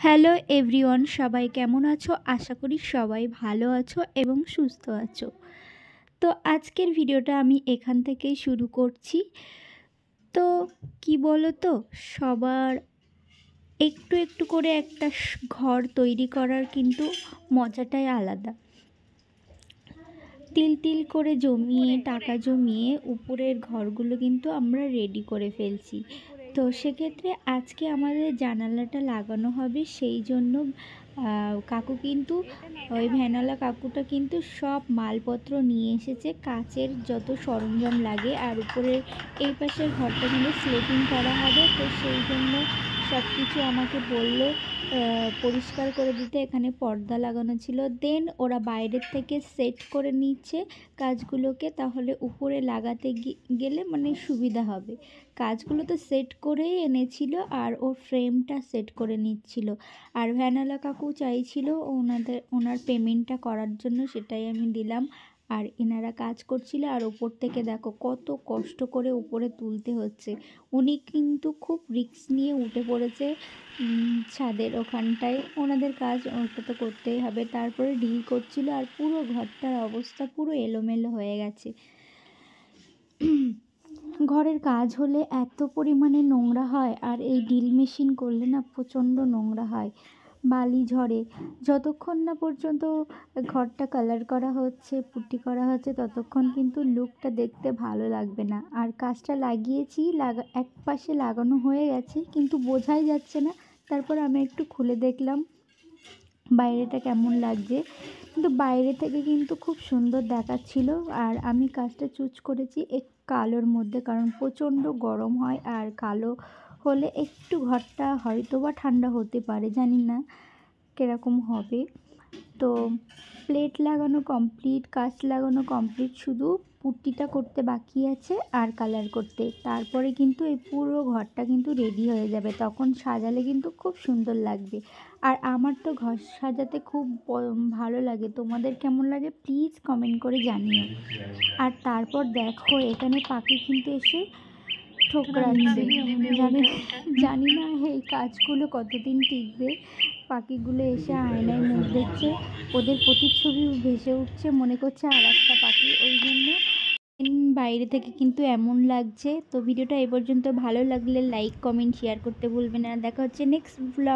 Hello everyone, সবাই কেমন আছো? আশা করি সবাই ভালো আছো এবং সুস্থ আছো। তো আজকের ভিডিওটা আমি এখান থেকেই শুরু করছি। তো কি বলো তো, সবার একটু একটু করে একটা ঘর তৈরি করার কিন্তু মজাটাই আলাদা। তিল তিল করে জমিয়ে টাকা জমিয়ে উপরের ঘরগুলো কিন্তু আমরা রেডি করে ফেলছি। তো সেক্ষেত্রে আজকে আমাদের জানালাটা লাগানো হবে, সেই জন্য কাকু কিন্তু ওই ভ্যানওয়ালা কাকুটা কিন্তু সব মালপত্র নিয়ে এসেছে, কাচের যত সরঞ্জাম লাগে। আর উপরের এই পাশের ঘরটা কিন্তু স্লেটিং করা হবে, তো সেই জন্য সব কিছু আমাকে বললো পরিষ্কার করে দিতে। এখানে পর্দা লাগানো ছিল, দেন ওরা বাইরের থেকে সেট করে নিচ্ছে কাজগুলোকে, তাহলে উপরে লাগাতে গেলে মানে সুবিধা হবে। কাজগুলো তো সেট করেই এনেছিল আর ওর ফ্রেমটা সেট করে নিচ্ছিল। আর ভ্যানওয়ালা কাকু চাইছিল ওনার পেমেন্টটা করার জন্য, সেটাই আমি দিলাম। আর এনারা কাজ করছিল, আর ওপর থেকে দেখো কত কষ্ট করে উপরে তুলতে হচ্ছে। উনি কিন্তু খুব রিস্ক নিয়ে উঠে পড়েছে ছাদের ওখানটায়। ওনাদের কাজ ওটা তো করতেই হবে। তারপরে ডিল করছিল, আর পুরো ঘরটার অবস্থা পুরো এলোমেলো হয়ে গেছে। ঘরের কাজ হলে এত পরিমাণে নোংরা হয়, আর এই ড্রিল মেশিন করলে না প্রচণ্ড নোংরা হয়, বালি ঝরে। যতক্ষণ না পর্যন্ত ঘরটা কালার করা হচ্ছে, পুট্টি করা হচ্ছে, ততক্ষণ কিন্তু লুকটা দেখতে ভালো লাগবে না। আর কাজটা লাগিয়েছি, এক পাশে লাগানো হয়ে গেছে কিন্তু বোঝাই যাচ্ছে না। তারপর আমি একটু খুলে দেখলাম বাইরেটা কেমন লাগছে, কিন্তু বাইরে থেকে কিন্তু খুব সুন্দর দেখাচ্ছিল। আর আমি কাজটা চুজ করেছি কালোর মধ্যে, কারণ প্রচণ্ড গরম হয়, আর কালো হলে একটু ঘরটা হয়তো বা ঠান্ডা হতে পারে, জানি না কীরকম হবে। তো প্লেট লাগানো কমপ্লিট, কাঁচ লাগানো কমপ্লিট, শুধু পুট্টিটা করতে বাকি আছে আর কালার করতে। তারপরে কিন্তু এই পুরো ঘরটা কিন্তু রেডি হয়ে যাবে, তখন সাজালে কিন্তু খুব সুন্দর লাগবে। আর আমার তো ঘর সাজাতে খুব ভালো লাগে, তোমাদের কেমন লাগে প্লিজ কমেন্ট করে জানিও। আর তারপর দেখো এখানে পাখি কিন্তু এসে ঠোকরাচ্ছে। জানি না এই কাজগুলো কতদিন টিকবে। পাখিগুলো এসে আয়নায় মুখ দেখছে, ওদের প্রতিচ্ছবি ভেসে উঠছে, মনে করছে আর একটা পাখি। ওই জন্য বাইরে থেকে কিন্তু এমন লাগছে। তো ভিডিওটা এই পর্যন্ত, ভালো লাগলে লাইক কমেন্ট শেয়ার করতে ভুলবে না। দেখা হচ্ছে নেক্সট ব্লগ।